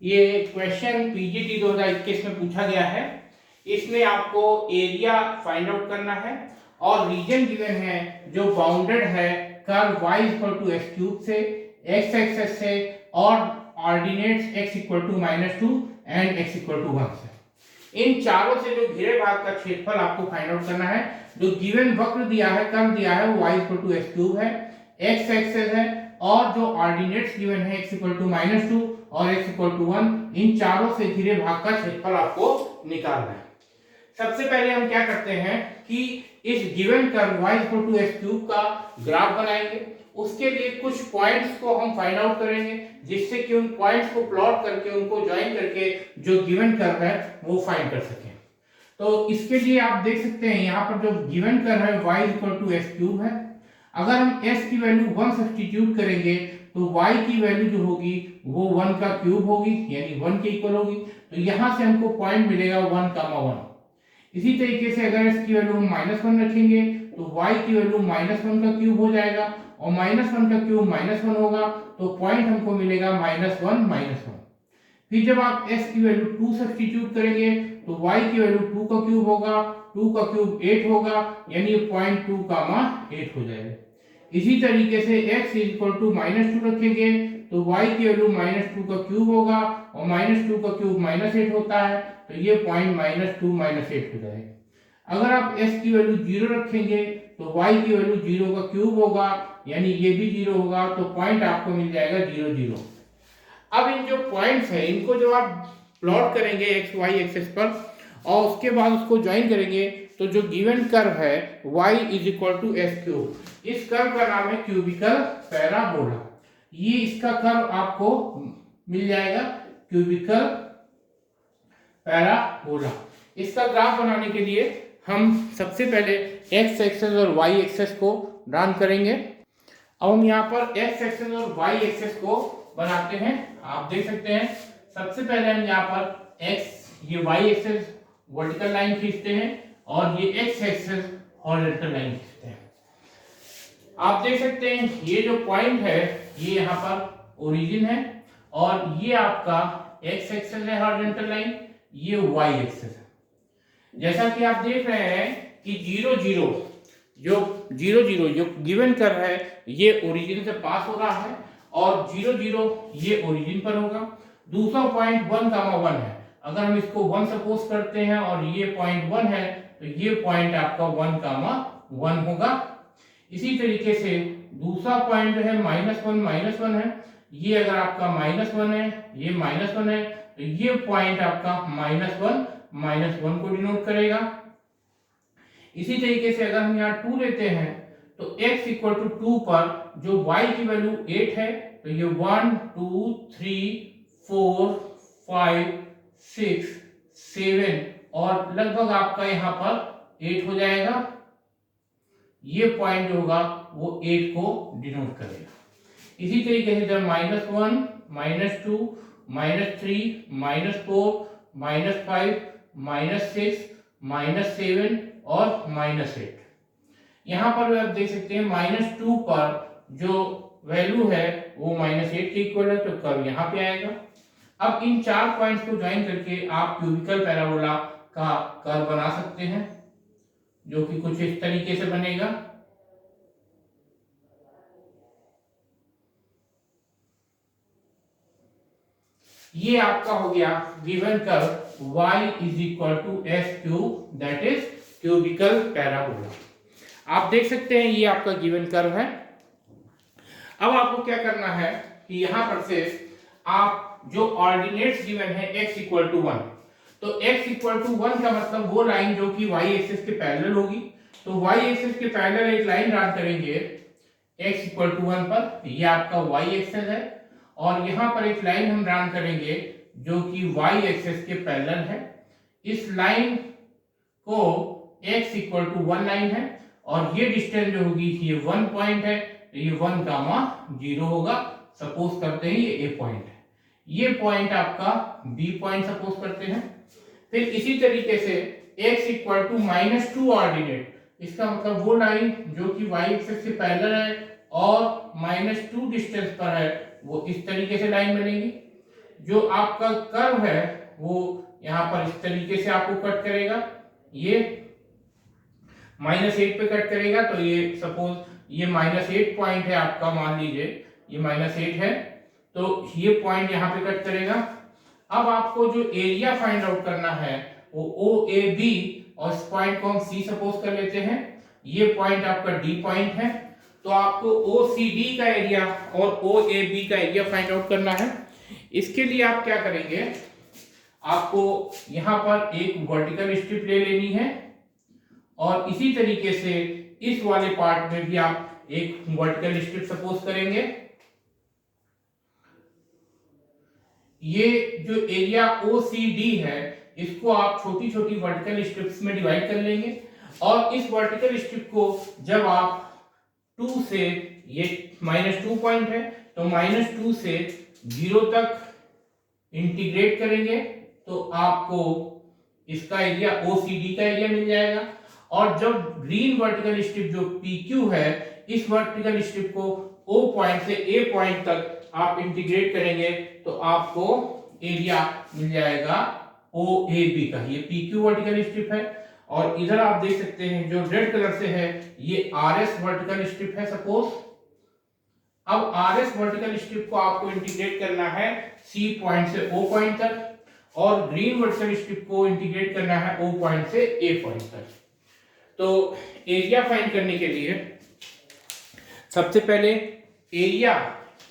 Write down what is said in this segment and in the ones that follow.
ये question PGT 2021 में पूछा गया है। इसमें आपको एरिया फाइंड आउट करना है और रीजन गिवन है जो बाउंडेड है curve y equal to x cube से, x एक्सेस से और ordinates x equal to -2 and x equal to 1 से। इन चारों से जो घिरे भाग का क्षेत्रफल आपको फाइंड आउट करना है। जो गिवन वक्र दिया है, कर्व दिया है, वो y equal to x cube है, x एक्सेस है और जो ऑर्डिनेट्स गिवन है x इक्वल टू -2 और x इक्वल टू 1, इन चारों से घिरे भाग का क्षेत्रफल आपको निकालना है। सबसे पहले हम क्या करते हैं कि इस given curve y equal to x cube का ग्राफ बनाएंगे। उसके लिए कुछ पॉइंट्स को हम फाइंड आउट करेंगे, जिससे कि उन पॉइंट्स को प्लॉट करके उनको ज्वाइन करके जो गिवन कर्व है वो फाइंड कर सकें। तो इसके लिए आप देख सकते हैं यहाँ पर जो गिवन कर्व है y equal to x cube है। अगर हम s की वैल्यू 1 सब्स्टिट्यूट करेंगे तो y की वैल्यू जो होगी वो 1 का क्यूब होगी, यानी 1 के इक्वल होगी। तो यहाँ से हमको पॉइंट मिलेगा 1,1। इसी तरीके से अगर s की वैल्यू हम -1 रखेंगे तो y की वैल्यू -1 का क्यूब हो जाएगा और -1 का क्यूब -1 होगा तो पॉइंट हमको मिलेगा -1 फिर जब आप s की वैल्यू 2 सब्स्टिट्यूट करेंगे तो y की वैल्यू 2 का क्यूब होगा, 2 का क्यूब 8 होगा, यानी पॉइंट 2, 8 हो जाएगा। इसी तरीके से x इक्वल टू -2 रखेंगे तो y की वैल्यू -2 का क्यूब होगा और -2 का क्यूब -8 होता है, तो ये पॉइंट -2 -8 हो जाएगा। अगर आप s की वैल्यू 0 रखेंगे तो y की वैल्यू 0 का क्यूब होगा, यानी ये भी 0 होगा, तो पॉइंट आपको मिल जाएगा 0 0। अब इन जो पॉइंट्स है इनको जो आप प्लॉट करेंगे एक्स वाई एक्सेस पर और उसके बाद उसको ज्वाइन करेंगे तो जो गिवन कर्व है y is equal to s cube, इस कर्व का नाम है क्यूबिकल पैराबोला। ये इसका कर्व आपको मिल जाएगा क्यूबिकल पैराबोला। इसका ग्राफ बनाने के लिए हम सबसे पहले x एक्सेस और y एक्सेस को ड्रॉ करेंगे। अब हम यहाँ पर x एक्सेस और y एक्सेस को बनाते हैं। आप देख सकते हैं सबसे पहले हम यहाँ पर x, ये y एक्सेस वर्टिकल लाइन खींचते हैं और ये x एक्सेस हॉरिजॉन्टल लाइन खींचते हैं। आप देख सकते हैं ये जो पॉइंट है ये यहाँ पर ओरिजिन है और ये आपका x एक्सेस है हॉरिजॉन्टल लाइन, ये y एक्सेस है। जैसा कि आप देख रहे हैं कि 0 0 जो गिवन कर है ये ओरिजिन से पास हो रहा है और 0 0 ये ओरिजिन पर होगा। दूसरा पॉइंट 1,1 है। अगर हम इसको 1 सपोज करते हैं और ये पॉइंट 1 है तो ये पॉइंट आपका 1,1 होगा। इसी तरीके से दूसरा पॉइंट जो है -1 है, ये अगर आपका -1 है, ये -1 है, तो ये पॉइंट आपका -1 को डिनोट करेगा। इसी तरीके से अगर हम यहाँ 2 लेते हैं तो x इक्वल टू 2 पर जो y की वैल्यू 8 है तो ये 1 2 3 4 5 6 7 और लगभग आपका यहाँ पर 8 हो जाएगा। ये पॉइंट जो होगा वो 8 को डिनोट करेगा। इसी तरीके से जब -1 -2 -3 -4 -5 -6 -7 और -8, यहाँ पर आप देख सकते हैं -2 पर जो वैल्यू है वो -8 के इक्वल है, तो कर्व यहाँ पे आएगा। अब इन 4 पॉइंट्स को ज्वाइन करके आप क्यूबिकल पैराबोला का कर्व बना सकते हैं, जो कि कुछ इस तरीके से बनेगा। ये आपका हो गया given curve y is equal to s cube, that is cubical parabola. आप देख सकते हैं ये आपका गिवन कर्व है। अब आपको क्या करना है कि यहां पर से आप जो ऑर्डिनेट्स गिवन है x इक्वल टू 1, तो x इक्वल टू 1 का मतलब वो लाइन जो कि y एक्सिस के पैरेलल होगी। तो y एक्सिस के पैरेलल एक लाइन ड्रॉ करेंगे x इक्वल टू 1 पर, ये आपका y एक्सिस है और यहाँ पर एक लाइन हम ड्रॉ करेंगे जो कि y एक्सिस के पैरेलल है। इस लाइन को x इक्वल टू 1 लाइन है और ये डिस्टेंस जो होगी ये 1 पॉइंट है, तो ये 1,0 होगा। सपोज करते हैं ये a पॉइंट है, ये पॉइंट आपका b पॉइंट सपोज करते हैं। फिर इसी तरीके से x इक्वल टू -2 ऑर्डिनेट, इसका मतलब वो लाइन जो कि y एक्सिस से पैरेलल है और -2 डिस्टेंस पर है, वो इस तरीके से लाइन बनेगी। जो आपका कर्व है वो यहाँ पर इस तरीके से आपको कट करेगा, ये -8 पे कट करेगा। तो ये सपोज ये -8 पॉइंट है आपका, मान लीजिए ये -8 है, तो ये पॉइंट यहाँ पे कट करेगा। अब आपको जो एरिया फाइंड आउट करना है वो OAB, और इस पॉइंट को हम C सपोज कर लेते हैं, ये पॉइंट आपका D पॉइंट है। तो आपको OCD का एरिया और OAB का एरिया फाइंड आउट करना है। इसके लिए आप क्या करेंगे, आपको यहाँ पर एक वर्टिकल स्ट्रिप ले लेनी है, और इसी तरीके से इस वाले पार्ट में भी आप एक वर्टिकल स्ट्रिप सपोज करेंगे। ये जो एरिया OCD है इसको आप छोटी छोटी वर्टिकल स्ट्रिप्स में डिवाइड कर लेंगे, और इस वर्टिकल स्ट्रिप को जब आप 2 से, ये -2 पॉइंट है, तो -2 से 0 तक इंटीग्रेट करेंगे तो आपको इसका एरिया OCD का एरिया मिल जाएगा। और जब ग्रीन वर्टिकल स्ट्रिप जो PQ है, इस वर्टिकल स्ट्रिप को O पॉइंट से A पॉइंट तक आप इंटीग्रेट करेंगे तो आपको एरिया मिल जाएगा OAB का। ये PQ वर्टिकल स्ट्रिप है, और इधर आप देख सकते हैं जो रेड कलर से है ये RS वर्टिकल स्ट्रिप है सपोज। अब RS वर्टिकल स्ट्रिप को आपको इंटीग्रेट करना है C पॉइंट से O पॉइंट तक, और ग्रीन वर्टिकल स्ट्रिप को इंटीग्रेट करना है O पॉइंट से A पॉइंट तक। तो एरिया फाइंड करने के लिए सबसे पहले एरिया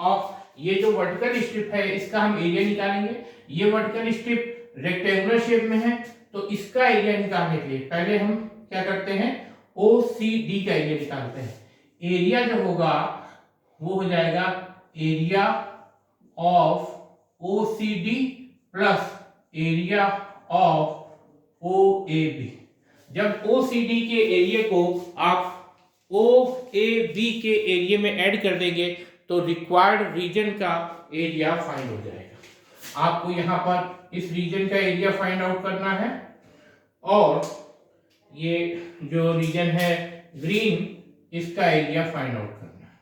ऑफ ये जो वर्टिकल स्ट्रिप है इसका हम एरिया निकालेंगे। ये वर्टिकल स्ट्रिप रेक्टेंगुलर शेप में है, तो इसका एरिया निकालने के लिए पहले हम क्या करते हैं, OCD का एरिया निकालते हैं। एरिया जो होगा वो हो जाएगा area of OCD plus area of OAB। जब OCD के एरिया को आप OAB के एरिया में ऐड कर देंगे तो रिक्वायर्ड रीजन का एरिया फाइंड हो जाएगा। आपको यहाँ पर इस रीजन का एरिया फाइंड आउट करना है, और ये जो रीजन है ग्रीन, इसका एरिया फाइंड आउट करना है।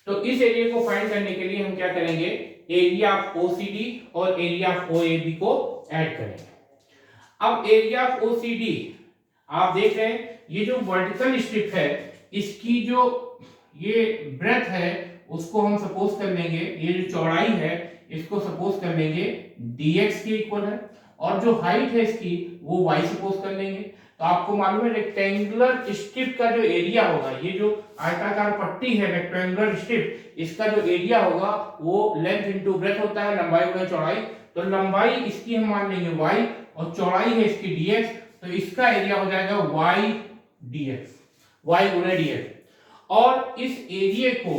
तो इस एरिया को फाइंड करने के लिए हम क्या करेंगे, एरिया ऑफ OCD और एरिया ऑफ OAB को ऐड करेंगे। अब एरिया ऑफ OCD आप देख रहे हैं, ये जो वर्टिकल स्ट्रिप है इसकी जो ये ब्रेथ है उसको हम सपोज कर लेंगे, ये जो चौड़ाई है इसको सपोज कर लेंगे dx के इक्वल है, और जो हाइट है इसकी वो y सपोज कर लेंगे। तो आपको मालूम है रेक्टेंगुलर स्ट्रिप का जो एरिया होगा, ये जो आयताकार पट्टी है रेक्टेंगुलर स्ट्रिप, इसका जो एरिया होगा वो लेंथ इनटू ब्रेथ होता है, लंबाई गुना चौड़ाई। तो लंबाई इसकी हम मान लेंगे y, और चौड़ाई है इसकी dx, तो इसका एरिया हो जाएगा y गुना dx। और इस एरिया को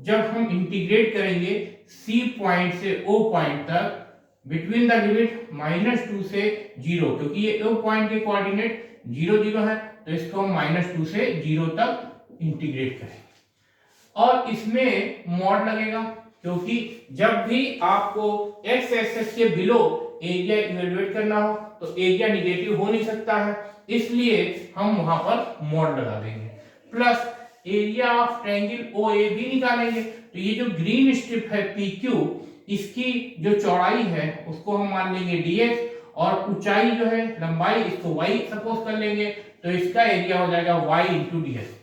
जब हम इंटीग्रेट करेंगे C पॉइंट से O पॉइंट तक बिटवीन द लिमिट -2 से 0, क्योंकि ये O पॉइंट के कोऑर्डिनेट 0 0 है, तो इसको हम -2 से 0 तक इंटीग्रेट करेंगे। और इसमें मॉड लगेगा, क्योंकि जब भी आपको x एक्सिस के बिलो एरिया इवैल्यूएट करना हो तो एरिया निगेटिव हो नहीं सकता है, इसलिए हम वहां पर मॉड लगा देंगे। Plus area of triangle OAB निकालेंगे। तो ये जो ग्रीन स्ट्रिप है PQ, इसकी जो चौड़ाई है उसको हम मान लेंगे dx, और ऊंचाई जो है लंबाई इसको y सपोज कर लेंगे, तो इसका एरिया हो जाएगा y इंटू dx।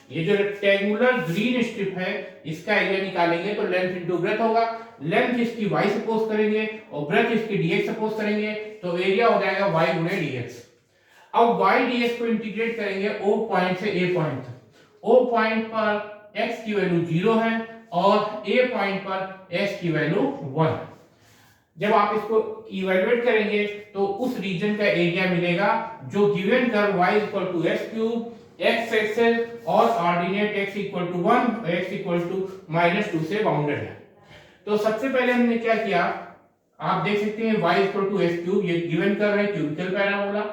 ये जो रेक्टेंगुलर ग्रीन स्ट्रिप है इसका एरिया निकालेंगे तो लेंथ इंटू ब्रेथ होगा, लेंथ इसकी y सपोज करेंगे और ब्रेथ इसकी dx सपोज करेंगे, तो एरिया हो जाएगा y गुणे dx। अब y dx को इंटीग्रेट करेंगे O पॉइंट से A पॉइंट तक। O पॉइंट पर x की वैल्यू 0 है और A पॉइंट पर x की वैल्यू 1 है। जब आप इसको इवैल्यूएट करेंगे तो उस रीजन का एरिया मिलेगा जो given curve y x³ x axis और ऑर्डिनेट x = 1 और x = -2 से बाउंडेड है। तो सबसे पहले हमने क्या किया, आप देख सकते हैं y = x³ ये गिवन कर्व है, क्यूबिकल पैराबोला।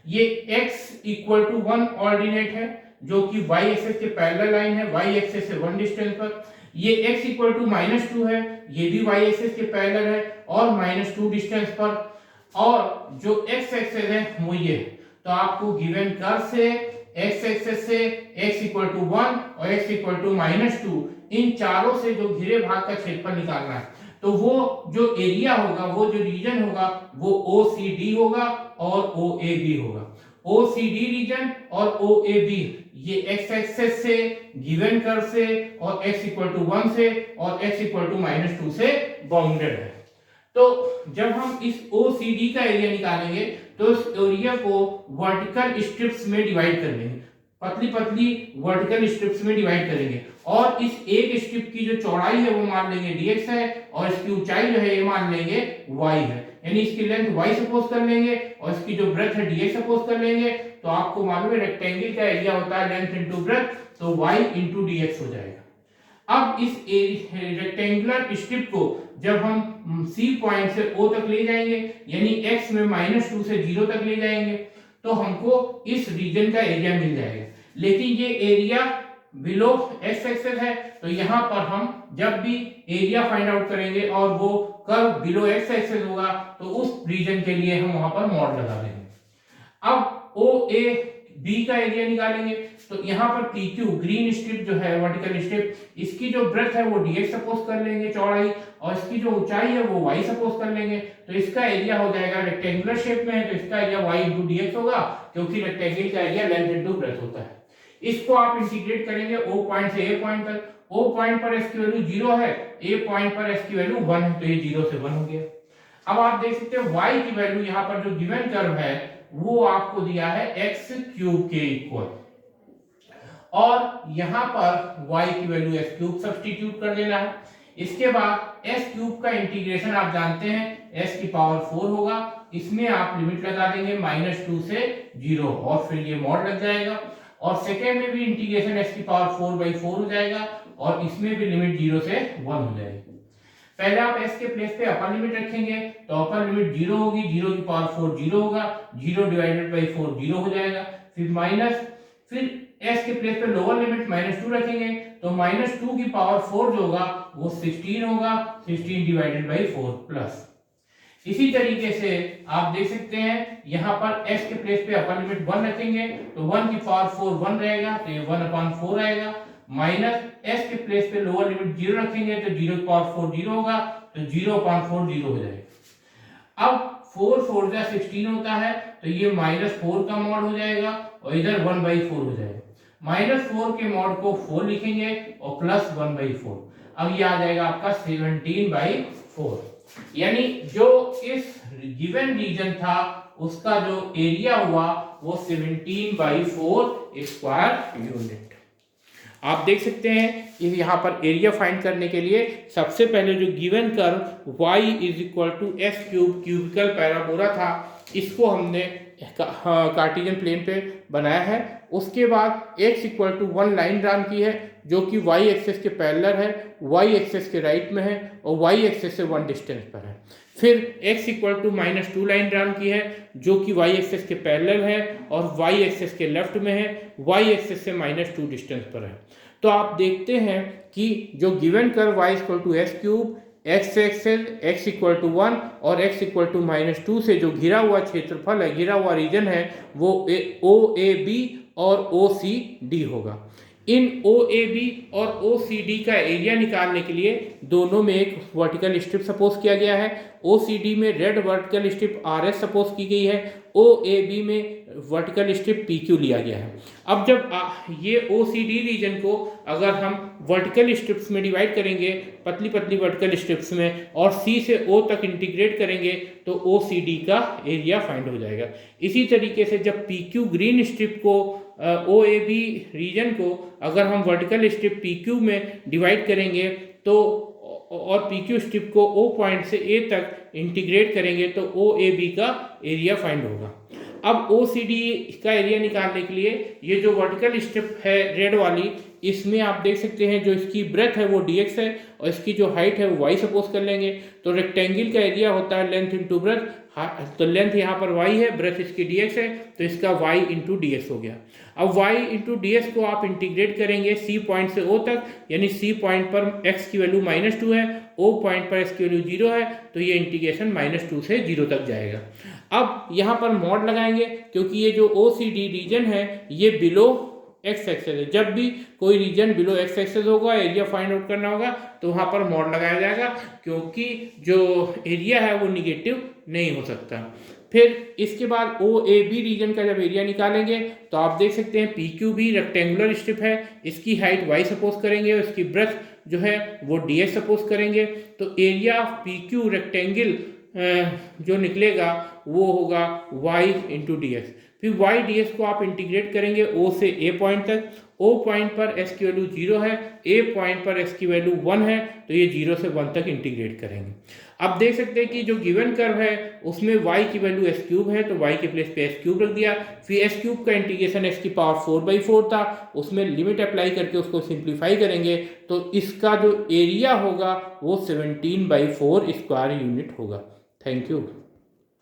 ये x = 1 ऑर्डिनेट है जो कि y एक्सिस के पैरेलल लाइन है, y एक्सिस से 1 डिस्टेंस पर। ये x = -2 है, ये भी y एक्सिस के पैरेलल है और -2 डिस्टेंस पर। और जो x एक्सिस है वो ये, तो आपको गिवन कर्व से x एक्सिस से x = 1 और x = -2 इन चारों से जो घिरे भाग का क्षेत्रफल निकालना है। तो वो जो एरिया होगा, वो जो रीजन होगा, वो OCD होगा और OAB होगा। OCD रीजन और OAB ये x एक्सेस से, गिवन कर्व से और x इक्वल टू 1 से और x इक्वल टू -2 से बाउंडेड है। तो जब हम इस OCD का एरिया निकालेंगे तो इस एरिया को वर्टिकल स्ट्रिप्स में डिवाइड कर लेंगे, पतली पतली वर्टिकल स्ट्रिप्स में डिवाइड करेंगे और इस एक स्ट्रिप की जो चौड़ाई है वो मान लेंगे dx है और इसकी ऊंचाई जो है ये मान लेंगे y है, यानी इसकी लेंथ y सपोज कर लेंगे और इसकी जो ब्रेथ है dx सपोज कर लेंगे। तो आपको मालूम है रेक्टेंगल का एरिया होता है लेंथ इनटू ब्रेथ, तो y इनटू dx हो जाएगा। अब इस रेक्टेंगुलर स्ट्रिप को जब हम C पॉइंट से O तक ले जाएंगे, यानी x में -2 से 0 तक ले जाएंगे, तो हमको इस रीजन का एरिया मिल जाएगा। लेकिन ये एरिया बिलो x एक्सेस है, तो यहाँ पर हम जब भी एरिया फाइंड आउट करेंगे और वो कर्व बिलो x एक्सेस होगा तो उस रीजन के लिए हम वहां पर मॉड लगा देंगे। अब OAB का एरिया निकालेंगे, तो यहाँ पर PQ ग्रीन स्ट्रिप जो है वर्टिकल स्ट्रिप, इसकी जो ब्रेथ है वो dx सपोज कर लेंगे चौड़ाई, और इसकी जो ऊंचाई है वो y सपोज कर लेंगे। तो इसका एरिया हो जाएगा, रेक्टेंगुलर शेप में है तो इसका एरिया y इंटू dx होगा, क्योंकि रेक्टेंगल का एरिया लेंथ इंटू ब्रेथ होता है। इसको आप इंटीग्रेट करेंगे O पॉइंट से A पॉइंट तक। O पॉइंट पर s की वैल्यू 0 है, A पॉइंट पर s की वैल्यू 1 है, तो ये 0 से 1 हो गया। अब आप देख सकते हैं y की वैल्यू यहाँ पर जो गिवन कर्व है वो आपको दिया है x³ के इक्वल, और यहाँ पर y की वैल्यू s³ सब्स्टिट्यूट कर देना है। इसके बाद s³ का इंटीग्रेशन आप जानते हैं s की पावर 4 होगा, इसमें आप लिमिट लगा देंगे -2 से 0 और फिर ये मॉड लग जाएगा, और सेकेंड में भी इंटीग्रेशन s की पावर 4/4 हो जाएगा और इसमें भी लिमिट 0 से 1 हो जाएगी। पहले आप s के प्लेस पे अपर लिमिट रखेंगे तो अपर लिमिट 0 होगी, 0 की पावर 4 0 होगा, 0 डिवाइडेड बाई 4 0 हो जाएगा, फिर माइनस, फिर s के प्लेस पे लोअर लिमिट -2 रखेंगे तो -2 की पावर 4 जो होगा वो 16 होगा, 16 डिवाइडेड बाई 4 प्लस। इसी तरीके से आप देख सकते हैं यहाँ पर s के प्लेस पे अपर लिमिट 1 रखेंगे तो 1 की पावर 4 1 रहेगा, तो ये 1/4 आएगा, माइनस s के प्लेस पे लोअर लिमिट 0 रखेंगे तो 0 की पावर 4 0 होगा, तो 0/4 0 हो जाएगा। अब 4 4 जा 16 होता है तो ये -4 का मॉड हो जाएगा और इधर 1/4 हो जाएगा। -4 के मॉड को 4 लिखेंगे और प्लस 1/4, अब ये आ जाएगा आपका 17/4, यानी जो इस गिवन रीजन था उसका जो एरिया हुआ वो 17/4 स्क्वायर यूनिट। आप देख सकते हैं कि यहाँ पर एरिया फाइंड करने के लिए सबसे पहले जो given curve y = s³ cubical parabola था, इसको हमने कार्टेशियन प्लेन पे बनाया है। उसके बाद x = 1 लाइन ड्रान की है जो कि y एक्सेस के पैरेलल है, y एक्सेस के राइट में है और y एक्सेस से 1 डिस्टेंस पर है। फिर x = -2 लाइन ड्रान की है जो कि y एक्सेस के पैरेलल है और y एक्सेस के लेफ्ट में है, y एक्सेस से -2 डिस्टेंस पर है। तो आप देखते हैं कि जो given curve y = s³, x axis x = 1 और x = -2 से जो घिरा हुआ क्षेत्रफल है, घिरा हुआ रीजन है, वो OAB और OCD होगा। इन OAB और OCD का एरिया निकालने के लिए दोनों में एक वर्टिकल स्ट्रिप सपोज किया गया है। OCD में red vertical strip RS suppose की गई है, OAB में वर्टिकल स्ट्रिप PQ लिया गया है। अब जब ये OCD रीजन को अगर हम वर्टिकल स्ट्रिप्स में डिवाइड करेंगे, पतली पतली वर्टिकल स्ट्रिप्स में, और C से O तक इंटीग्रेट करेंगे तो OCD का एरिया फाइंड हो जाएगा। इसी तरीके से जब PQ ग्रीन स्ट्रिप को OAB रीजन को अगर हम वर्टिकल स्ट्रिप PQ में डिवाइड करेंगे तो और PQ स्ट्रिप को O पॉइंट से A तक इंटीग्रेट करेंगे तो OAB का एरिया फाइंड होगा। अब OCD का एरिया निकालने के लिए ये जो वर्टिकल स्ट्रिप है रेड वाली, इसमें आप देख सकते हैं जो इसकी ब्रेथ है वो dx है और इसकी जो हाइट है वो y सपोज कर लेंगे। तो रेक्टेंगल का एरिया होता है लेंथ इंटू ब्रेथ, तो लेंथ यहाँ पर y है, ब्रेथ इसकी dx है, तो इसका y इंटू dx हो गया। अब y इंटू dx को आप इंटीग्रेट करेंगे C पॉइंट से O तक, यानी C पॉइंट पर x की वैल्यू -2 है, O पॉइंट पर x की वैल्यू 0 है, तो ये इंटीग्रेशन -2 से 0 तक जाएगा। अब यहाँ पर मॉड लगाएंगे क्योंकि ये जो OCD रीजन है ये बिलो एक्स एक्सेस है। जब भी कोई रीजन बिलो एक्स एक्सेस होगा, एरिया फाइंड आउट करना होगा, तो वहाँ पर मॉड लगाया जाएगा, क्योंकि जो एरिया है वो निगेटिव नहीं हो सकता। फिर इसके बाद ओ ए बी रीजन का जब एरिया निकालेंगे तो आप देख सकते हैं P Q B rectangular strip है, इसकी हाइट वाई सपोज करेंगे और इसकी ब्रेथ जो है वो डी एस सपोज करेंगे, तो area of P Q rectangle जो निकलेगा वो होगा y इंटू डी एस। फिर y डी एस को आप इंटीग्रेट करेंगे o से a पॉइंट तक, o पॉइंट पर s की वैल्यू 0 है, a पॉइंट पर s की वैल्यू 1 है, तो ये 0 से 1 तक इंटीग्रेट करेंगे। अब देख सकते हैं कि जो गिवन कर्व है उसमें y की वैल्यू s क्यूब है, तो y के प्लेस पे s क्यूब रख दिया। फिर s क्यूब का इंटीग्रेशन s की पावर 4/4 था, उसमें लिमिट अप्लाई करके उसको सिंप्लीफाई करेंगे तो इसका जो एरिया होगा वो 17/4 स्क्वायर यूनिट होगा। Thank you.